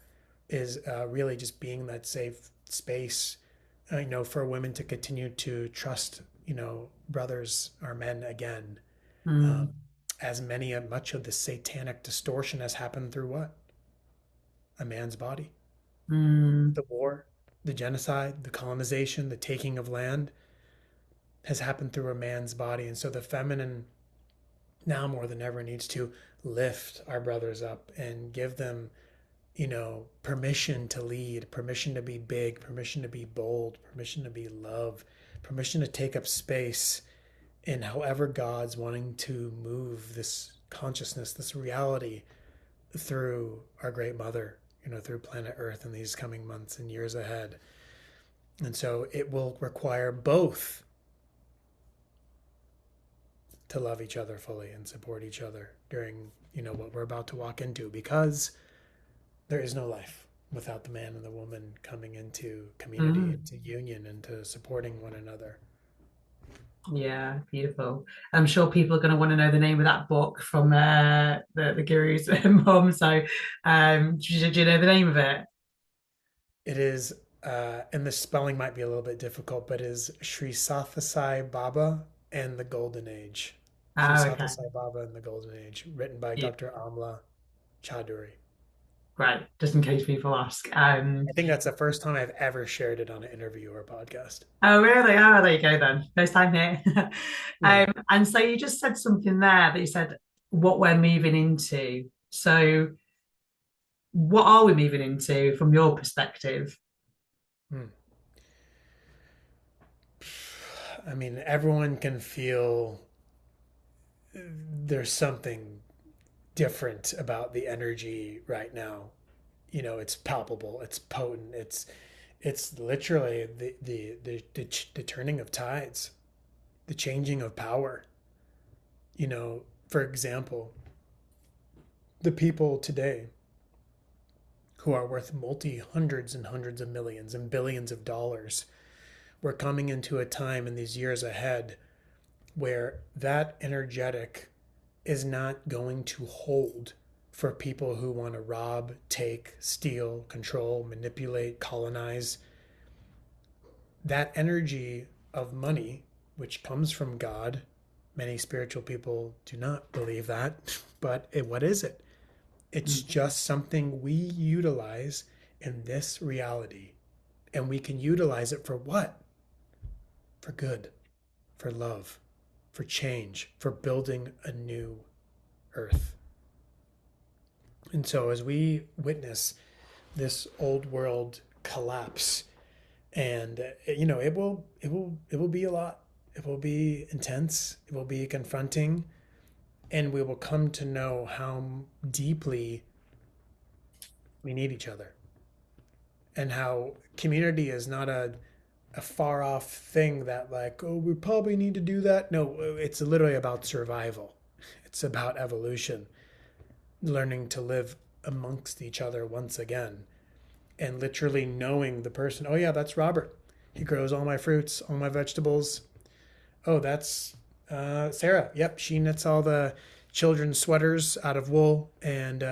is really just being that safe space, for women to continue to trust, brothers or men again. Um, mm, as much of the satanic distortion has happened through what? A man's body. mm, The war, the genocide, the colonization, the taking of land has happened through a man's body. And so the feminine now more than ever needs to lift our brothers up and give them, permission to lead, permission to be big, permission to be bold, permission to be love, permission to take up space in however God's wanting to move this consciousness, this reality through our great mother, through planet Earth in these coming months and years ahead. And so it will require both to love each other fully and support each other during, what we're about to walk into, because there is no life without the man and the woman coming into community, mm. into union, into supporting one another. Yeah, beautiful. I'm sure people are going to want to know the name of that book from the guru's mom. So, do you know the name of it? It is, and the spelling might be a little bit difficult, but it is Sri Sathya Baba and the Golden Age. Sri Oh, okay. Sathya Baba and the Golden Age, written by Yeah, Dr. Amla Chaudhuri. great. Just in case people ask. I think that's the first time I've ever shared it on an interview or a podcast. Oh, really? Oh, there you go then. First time here. Yeah. And so you just said something there that you said what we're moving into. So, what are we moving into from your perspective? Hmm. I mean, everyone can feel there's something different about the energy right now. It's palpable, it's potent, it's literally the turning of tides, the changing of power. For example, the people today who are worth multi hundreds and hundreds of millions and billions of dollars, we're coming into a time in these years ahead where that energetic is not going to hold for people who want to rob, take, steal, control, manipulate, colonize. That energy of money, which comes from God, Many spiritual people do not believe that, but what is it? It's Mm. just something we utilize in this reality. And we can utilize it for what? For good, for love, for change, for building a new earth. And so as we witness this old world collapse, and it will be a lot. It will be intense. It will be confronting, and we will come to know how deeply we need each other, and how community is not a far off thing that, like, oh, we probably need to do that. No, it's literally about survival. It's about evolution, learning to live amongst each other once again, and literally knowing the person. Oh yeah, that's Robert. He grows all my fruits, all my vegetables. Oh, that's Sarah. Yep, she knits all the children's sweaters out of wool and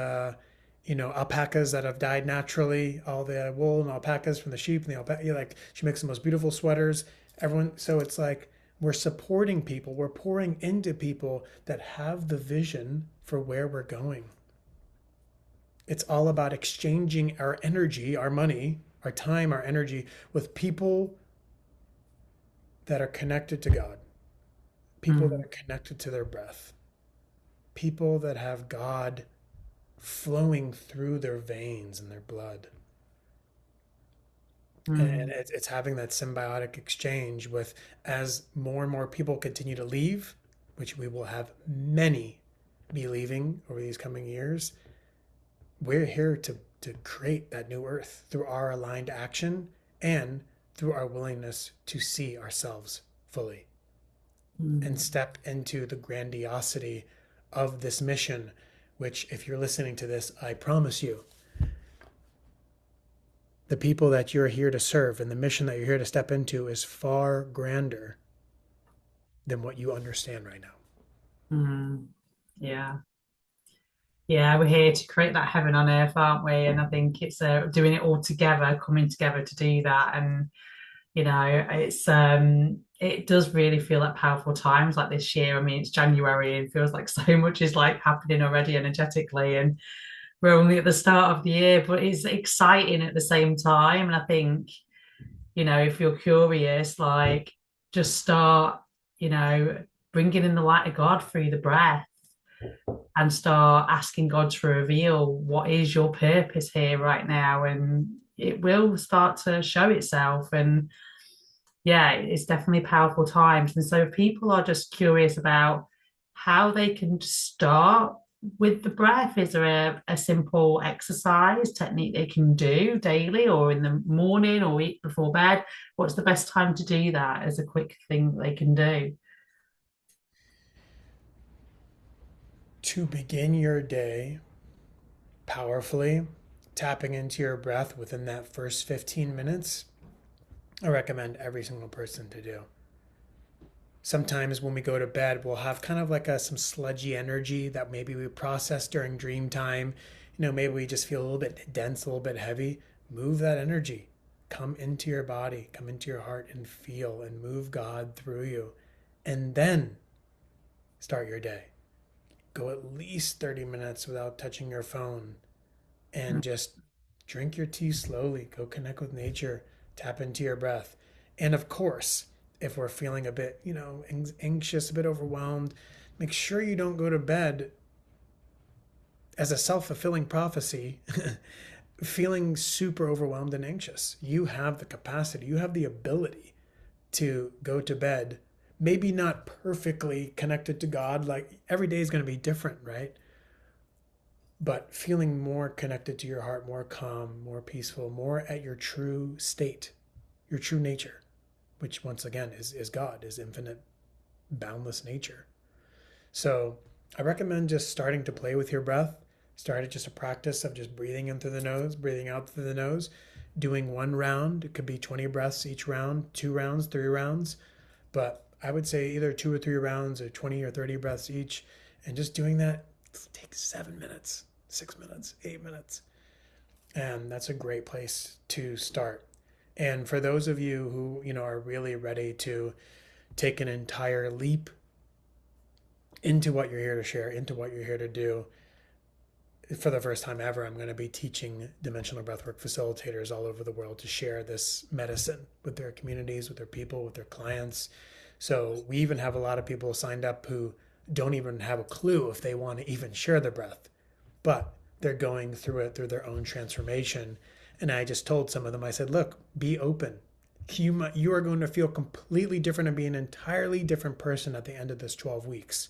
alpacas that have died naturally. All the wool and alpacas from the sheep and the alpaca. Like, she makes the most beautiful sweaters. Everyone. So it's like we're supporting people. We're pouring into people that have the vision for where we're going. It's all about exchanging our energy, our money, our time, our energy with people that are connected to God, people that Mm. are connected to their breath, people that have God flowing through their veins and their blood. And Mm. it's having that symbiotic exchange with, as more and more people continue to leave, which we will have many be leaving over these coming years. We're here to create that new earth through our aligned action and through our willingness to see ourselves fully and Mm. step into the grandiosity of this mission, which, if you're listening to this, I promise you, the people that you're here to serve and the mission that you're here to step into is far grander than what you understand right now. Mm. Yeah. Yeah, we're here to create that heaven on earth, aren't we? And I think it's doing it all together, coming together to do that. And it does really feel like powerful times like this year. I mean, it's January and it feels like so much is like happening already energetically, and we're only at the start of the year, but it's exciting at the same time. And I think, if you're curious, like, just start, you know, bringing in the light of God through the breath and start asking God to reveal what is your purpose here right now. And it will start to show itself. And yeah, it's definitely powerful times. And so if people are just curious about how they can start with the breath, is there a simple exercise technique they can do daily or in the morning or eat before bed? What's the best time to do that as a quick thing that they can do? To begin your day powerfully, tapping into your breath within that first 15 minutes, I recommend every single person to do. Sometimes when we go to bed, we'll have kind of like some sludgy energy that maybe we process during dream time. Maybe we just feel a little bit dense, a little bit heavy. Move that energy. Come into your body, come into your heart and feel and move God through you. And then start your day. Go at least 30 minutes without touching your phone and just drink your tea slowly. Go connect with nature, tap into your breath. And of course, if we're feeling a bit, anxious, a bit overwhelmed, make sure you don't go to bed as a self-fulfilling prophecy feeling super overwhelmed and anxious. You have the capacity, you have the ability to go to bed, maybe not perfectly connected to God, like every day is going to be different, right? But feeling more connected to your heart, more calm, more peaceful, more at your true state, your true nature, which once again is God, is infinite, boundless nature. So I recommend just starting to play with your breath. Start at just a practice of just breathing in through the nose, breathing out through the nose, doing one round. It could be 20 breaths each round, 2 rounds, 3 rounds. But I would say either 2 or 3 rounds or 20 or 30 breaths each. And just doing that takes 7 minutes, 6 minutes, 8 minutes. And that's a great place to start. And for those of you who, are really ready to take an entire leap into what you're here to share, into what you're here to do. For the first time ever, I'm going to be teaching dimensional breathwork facilitators all over the world to share this medicine with their communities, with their people, with their clients. So we even have a lot of people signed up who don't even have a clue if they want to even share their breath, but they're going through it through their own transformation. And I just told some of them, I said, look, be open. You are going to feel completely different and be an entirely different person at the end of this 12 weeks,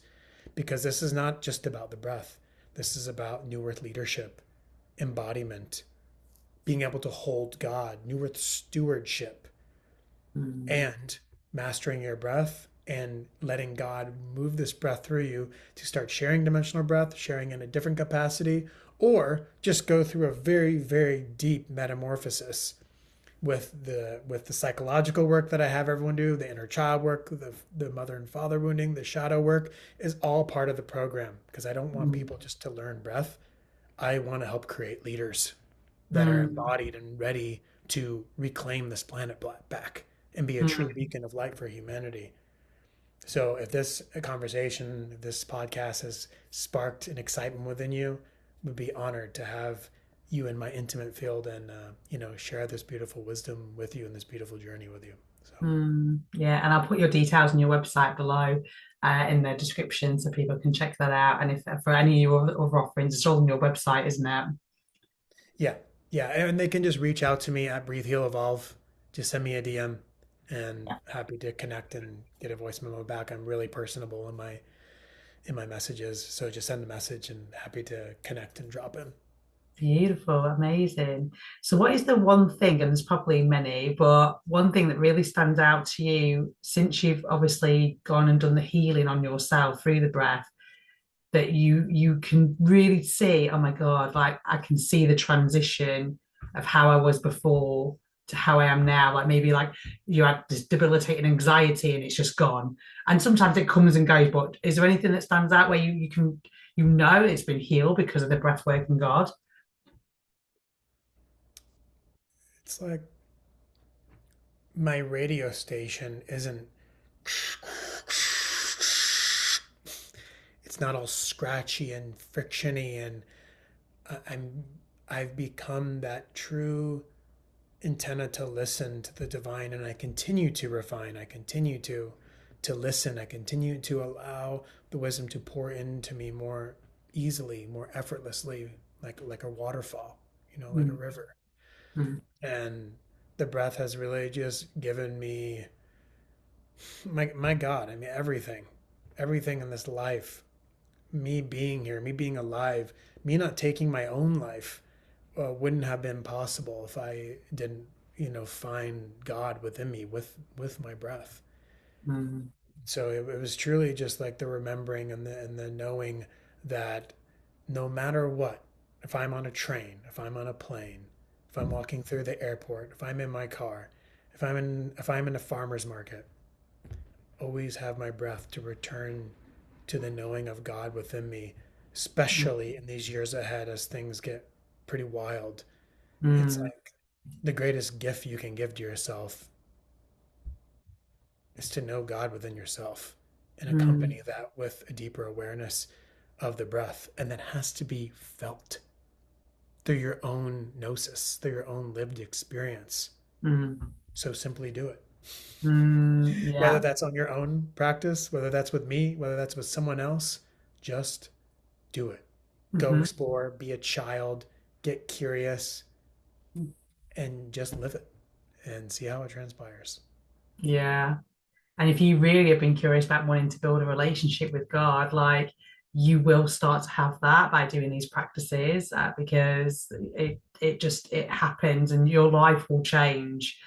because this is not just about the breath. This is about New Earth leadership, embodiment, being able to hold God, New Earth stewardship, Mm. and mastering your breath and letting God move this breath through you to start sharing dimensional breath, sharing in a different capacity, or just go through a very, very deep metamorphosis with the psychological work that I have everyone do, the inner child work, the mother and father wounding, the shadow work is all part of the program, because I don't want Mm. people just to learn breath. I want to help create leaders that are Mm. embodied and ready to reclaim this planet back and be a true Mm. beacon of light for humanity. So if this conversation, this podcast has sparked an excitement within you, would be honored to have you in my intimate field and share this beautiful wisdom with you and this beautiful journey with you. So Mm. Yeah, and I'll put your details on your website below in the description so people can check that out. And if for any of your other offerings, it's all on your website, isn't it? yeah, yeah, and they can just reach out to me at Breathe Heal Evolve. Just send me a DM, and Yeah. happy to connect and get a voice memo back. I'm really personable in my messages, so just send a message and happy to connect and drop in. Beautiful, amazing. So, what is the one thing, and there's probably many, but one thing that really stands out to you since you've obviously gone and done the healing on yourself through the breath, that you can really see, oh my God, like I can see the transition of how I was before to how I am now. Like maybe like you had this debilitating anxiety and it's just gone. And sometimes it comes and goes, but is there anything that stands out where you can it's been healed because of the breath work and God? It's like my radio station isn't, it's not all scratchy and frictiony, and I'm I've become that true antenna to listen to the divine, and I continue to refine. I continue to listen. I continue to allow the wisdom to pour into me more easily, more effortlessly, like a waterfall, like a Mm, river. mm, And the breath has really just given me my God. I mean, everything in this life, me being here, me being alive, me not taking my own life wouldn't have been possible if I didn't, find God within me with my breath. mm, So it was truly just like the remembering and the knowing that no matter what, if I'm on a train, if I'm on a plane, if I'm walking through the airport, if I'm in my car, if I'm in a farmer's market, always have my breath to return to the knowing of God within me, especially in these years ahead as things get pretty wild. It's mm, like the greatest gift you can give to yourself is to know God within yourself and mm, accompany that with a deeper awareness of the breath. And that has to be felt through your own gnosis, through your own lived experience. mm, So simply do it. Whether yeah. that's on your own practice, whether that's with me, whether that's with someone else, just do it. Go Hmm. explore, be a child, get curious, and just live it and see how it transpires. Yeah. And if you really have been curious about wanting to build a relationship with God, like you will start to have that by doing these practices because it happens and your life will change.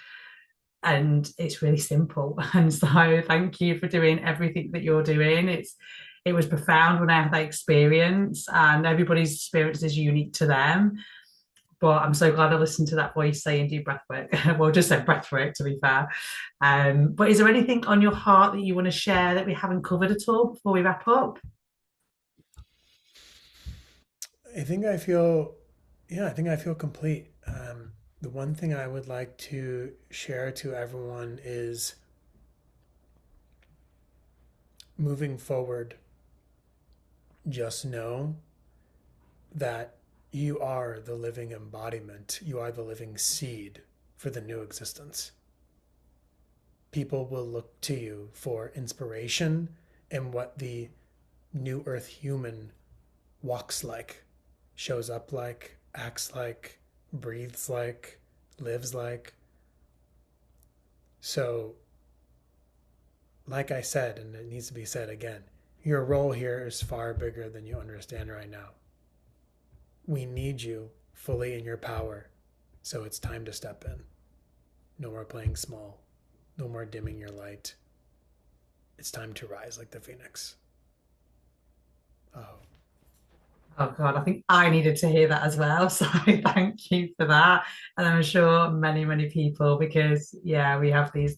And it's really simple. And so thank you for doing everything that you're doing. It was profound when I had that experience, and everybody's experience is unique to them. But I'm so glad I listened to that voice saying do breath work. Well, just said breath work to be fair. But is there anything on your heart that you want to share that we haven't covered at all before we wrap up? I think I feel, yeah, I think I feel complete. The one thing I would like to share to everyone is moving forward. just know that you are the living embodiment. You are the living seed for the new existence. People will look to you for inspiration in what the new earth human walks like, shows up like, acts like, breathes like, lives like. So, like I said, and it needs to be said again, your role here is far bigger than you understand right now. We need you fully in your power. So it's time to step in. No more playing small. No more dimming your light. It's time to rise like the phoenix. Oh, Oh God, I think I needed to hear that as well. So thank you for that. And I'm sure many, many people, because yeah, we have these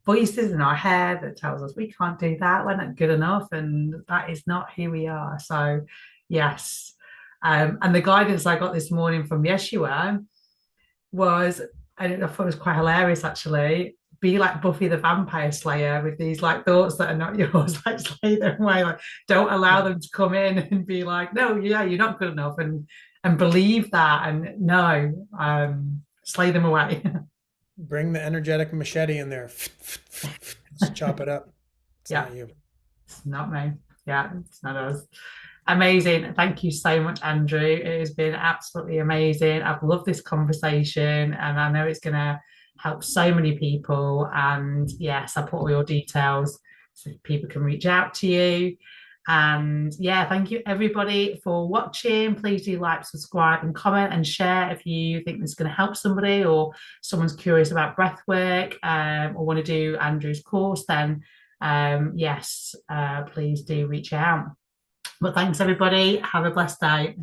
voices in our head that tells us we can't do that, we're not good enough, and that is not who we are. So yes. And the guidance I got this morning from Yeshua was, and I thought it was quite hilarious actually. Be like Buffy the Vampire Slayer with these like thoughts that are not yours, like slay them away. Like don't allow yeah. them to come in and be like, no, yeah, you're not good enough, and believe that, and no, slay them away. Bring the energetic machete in there. Just chop it up. It's Yeah, not you. it's not me. Yeah, it's not us. Amazing. Thank you so much, Andrew. It has been absolutely amazing. I've loved this conversation, and I know it's going to help so many people. And yes, I put all your details so people can reach out to you. And yeah, thank you everybody for watching. Please do like, subscribe, and comment and share if you think this is going to help somebody, or someone's curious about breathwork, or want to do Andrew's course. Then yes, please do reach out. But thanks, everybody. Have a blessed day.